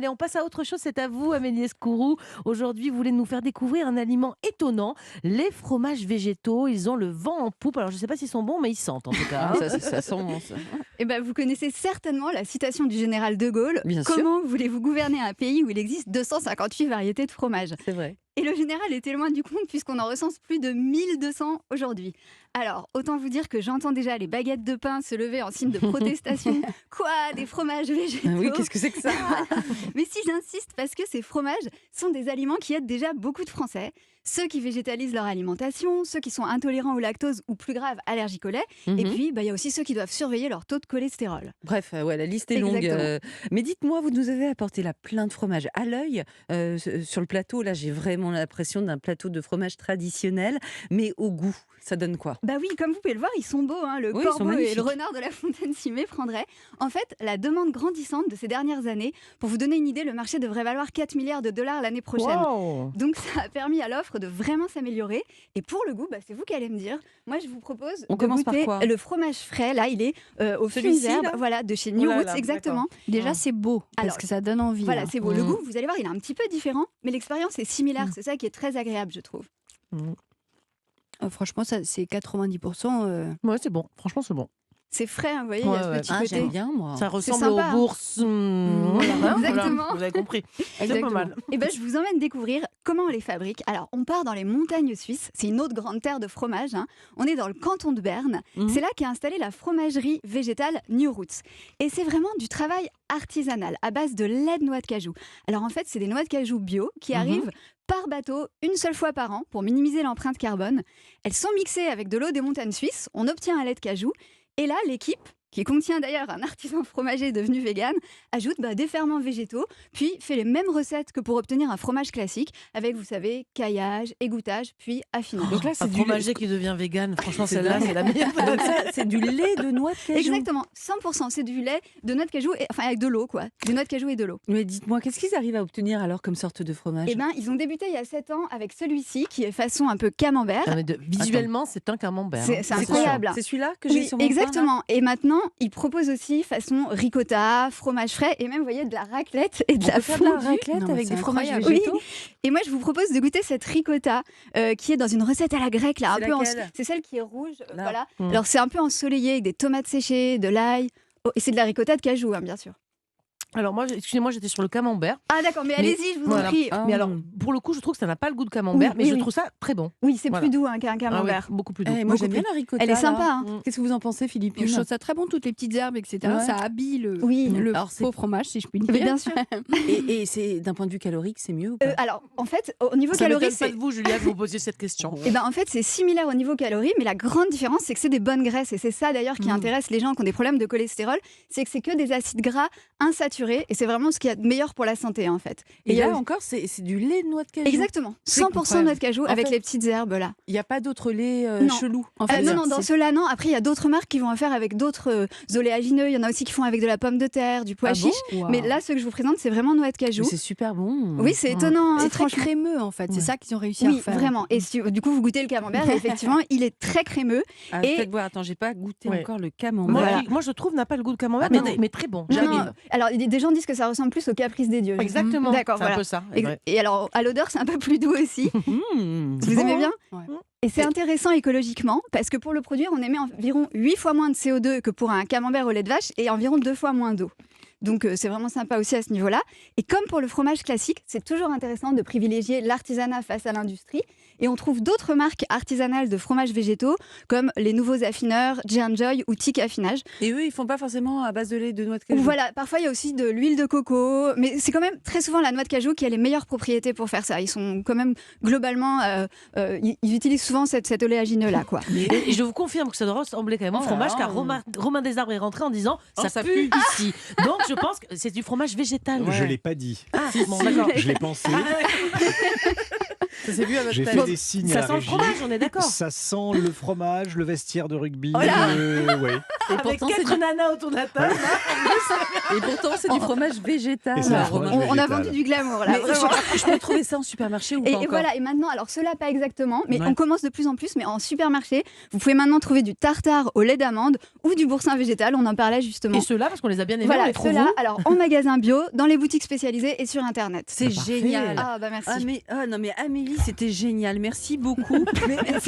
Allez, on passe à autre chose, c'est à vous Amélie Escourou. Aujourd'hui, vous voulez nous faire découvrir un aliment étonnant, les fromages végétaux. Ils ont le vent en poupe. Alors je ne sais pas s'ils sont bons, mais ils sentent en tout cas. Ah, ça sent bon, ça. Eh ben, vous connaissez certainement la citation du général de Gaulle. Bien sûr. Comment voulez-vous gouverner un pays où il existe 258 variétés de fromage? C'est vrai. Et le général était loin du compte puisqu'on en recense plus de 1200 aujourd'hui. Alors, autant vous dire que j'entends déjà les baguettes de pain se lever en signe de protestation. Quoi, des fromages végétaux? Ah oui, qu'est-ce que c'est que ça? Mais si j'insiste, parce que ces fromages sont des aliments qui aident déjà beaucoup de Français. Ceux qui végétalisent leur alimentation, ceux qui sont intolérants au lactose ou plus grave, allergiques au lait. Et puis, il y a aussi ceux qui doivent surveiller leur taux de cholestérol. Bref, ouais, la liste est longue. Exactement. Mais dites-moi, vous nous avez apporté là plein de fromages. À l'œil, sur le plateau, là, j'ai vraiment l'impression d'un plateau de fromage traditionnel. Mais au goût, ça donne quoi? Bah oui, comme vous pouvez le voir, ils sont beaux, hein, le Oui, ils sont corbeau et magnifiques. le renard de la fontaine s'y méprendraient. En fait, la demande grandissante de ces dernières années, pour vous donner une idée, le marché devrait valoir 4 milliards de dollars l'année prochaine. Wow. Donc ça a permis à l'offre de vraiment s'améliorer. Et pour le goût, c'est vous qui allez me dire. Moi, je vous propose On de commence par goûter quoi? le fromage frais. Là, il est au Celui-ci, fruits herbes, là voilà, de chez Oh New là Roots, là, exactement. Déjà, c'est beau, parce Alors, que ça donne envie. Voilà, hein. c'est beau. Le Mm. goût, vous allez voir, il est un petit peu différent, mais l'expérience est similaire. C'est ça qui est très agréable, je trouve. Franchement, ça, c'est 90%. Ouais, c'est bon. Franchement, c'est bon. C'est frais, hein, vous voyez, il y a Ouais, ce ouais. petit Ah, côté. j'aime bien, moi. Ça ressemble sympa, hein. aux bourses. Voilà, Voilà, exactement. vous avez compris. C'est pas Exactement. mal. Eh ben, je vous emmène découvrir comment on les fabrique. Alors, on part dans les montagnes suisses. C'est une autre grande terre de fromage, hein. On est dans le canton de Berne. C'est là qu'est installée la fromagerie végétale New Roots. Et c'est vraiment du travail artisanal à base de lait de noix de cajou. Alors, en fait, c'est des noix de cajou bio qui arrivent par bateau une seule fois par an pour minimiser l'empreinte carbone. Elles sont mixées avec de l'eau des montagnes suisses. On obtient un lait de cajou. Et là, l'équipe, qui contient d'ailleurs un artisan fromager devenu vegan, ajoute des ferments végétaux, puis fait les mêmes recettes que pour obtenir un fromage classique, avec, vous savez, caillage, égouttage, puis affinage. Donc là, Un c'est du fromager qui devient vegan. Franchement, C'est celle-là, dingue. c'est la meilleure. Donc ça, c'est du lait de noix de cajou. Exactement, 100%, c'est du lait de noix de cajou, enfin avec de l'eau, quoi. Des noix de cajou et de l'eau. Mais dites-moi, qu'est-ce qu'ils arrivent à obtenir alors comme sorte de fromage? Eh bien, ils ont débuté il y a 7 ans avec celui-ci, qui est façon un peu camembert. Non, mais visuellement, c'est un camembert. C'est hein. c'est incroyable. C'est celui-là que j'ai Oui, sur mon pain, là exactement. Et maintenant, ils proposent aussi façon ricotta, fromage frais et même, vous voyez, de la raclette et de On la peut faire de la fondue. raclette Non, mais avec c'est des fromages incroyable. végétaux? Et moi, je vous propose de goûter cette ricotta qui est dans une recette à la grecque. Là, C'est un peu laquelle c'est celle qui est rouge. Là. Voilà. Mm. Alors, c'est un peu ensoleillé avec des tomates séchées, de l'ail. Oh, et c'est de la ricotta de cajou, hein, bien sûr. Alors moi, excusez-moi, j'étais sur le camembert. Ah, d'accord, mais allez-y, je vous en Voilà. prie. Ah. Mais alors, pour le coup, je trouve que ça n'a pas le goût de camembert, Oui, mais oui, je oui. trouve ça très bon. Oui, c'est Voilà. plus doux hein, qu'un Ah oui, camembert. beaucoup plus doux. Eh, moi, Beaucoup j'aime bien plus. la ricotta. Elle est là. sympa. Hein. Mm. Qu'est-ce que vous en pensez, Philippine? Je trouve ça très bon, toutes les petites herbes, etc. Ouais. Ça habille Oui. le Alors, c'est- faux fromage, si je puis dire. Mais bien sûr. Et c'est d'un point de vue calorique, c'est mieux ou pas? Alors, en fait, au niveau Ça calories, m'étonne pas c'est. de vous, Julia, que vous posiez cette question. Eh ben, en fait, c'est similaire au niveau calories, mais la grande différence, c'est que c'est des bonnes graisses. Et c'est ça, d'ailleurs, qui intéresse les gens qui ont des problèmes de cholestérol. C'est que c'est que des acides gras insaturés. Et c'est vraiment ce qu'il y a de meilleur pour la santé, en fait. Et il y a- là encore, c'est du lait de noix de cajou. Exactement. 100% noix de cajou En avec fait- les petites herbes, là. Il n'y a pas d'autre lait Non. chelou. En fait, Non, dans c'est- ceux-là, non. Après, il y a d'autres marques qui vont en faire avec d'autres oléagineux. Il y en a aussi qui font avec de la pomme de terre, du pois Ah bon chiche. Waouh. Mais là, ceux que je vous présente, c'est vraiment noix de cajou. Mais c'est super bon. Oui, c'est étonnant. hein, c'est très franchement. crémeux, en fait. C'est Ouais. ça qu'ils ont réussi à Oui, refaire. vraiment. Et du coup, vous goûtez le camembert, et effectivement, il est très crémeux. Ah, Et- faites voir, attends, j'ai pas goûté Ouais. encore le Moi, camembert. Voilà. moi, je trouve n'a pas le goût de camembert, Ah, non. mais très bon. Non, J'arrive. non. Alors, des gens disent que ça ressemble plus au caprice des dieux. Exactement. D'accord, c'est un voilà. peu ça. Et alors, à l'odeur, c'est un peu plus doux aussi. Vous aimez bien Ouais. Et c'est intéressant écologiquement parce que pour le produire, on émet environ 8 fois moins de CO2 que pour un camembert au lait de vache et environ 2 fois moins d'eau. Donc c'est vraiment sympa aussi à ce niveau-là. Et comme pour le fromage classique, c'est toujours intéressant de privilégier l'artisanat face à l'industrie. Et on trouve d'autres marques artisanales de fromages végétaux comme les nouveaux affineurs, Joy ou Tic Affinage. Et eux, ils font pas forcément à base de lait de noix de cajou. Voilà, parfois il y a aussi de l'huile de coco, mais c'est quand même très souvent la noix de cajou qui a les meilleures propriétés pour faire ça. Ils sont quand même globalement, ils utilisent souvent cet oléagineux-là, quoi. Et je vous confirme que ça doit ressembler quand même au Oh là fromage, là. car Romain Desarbres est rentré en disant Oh, ça, ça pue pue. ici. Donc je pense que c'est du fromage végétal. Ouais. Je l'ai pas dit. Ah, bon, d'accord. Je l'ai pensé. Ça s'est vu à votre J'ai tête. fait des signes à Ça la sent le régie. fromage, on est d'accord. Ça sent le fromage, le vestiaire de rugby. Oh là ouais. Et Avec pourtant, c'est 4 nanas autour de la table. et pourtant, c'est du fromage végétal. Et c'est du Alors, fromage On a végétal. vendu du glamour là. mais vraiment. je peux trouver ça en supermarché ou pas Et encore? voilà, et maintenant, alors cela pas exactement, mais Ouais. on commence de plus en plus, mais en supermarché, vous pouvez maintenant trouver du tartare au lait d'amande ou du boursin végétal, on en parlait justement. Et ceux-là, parce qu'on les a bien aimés, on Voilà, les trouve ceux-là, où alors en magasin bio, dans les boutiques spécialisées et sur internet. C'est Parfait. génial. Ah bah merci. Ah, mais, non mais Amélie, c'était génial. Merci beaucoup. Mais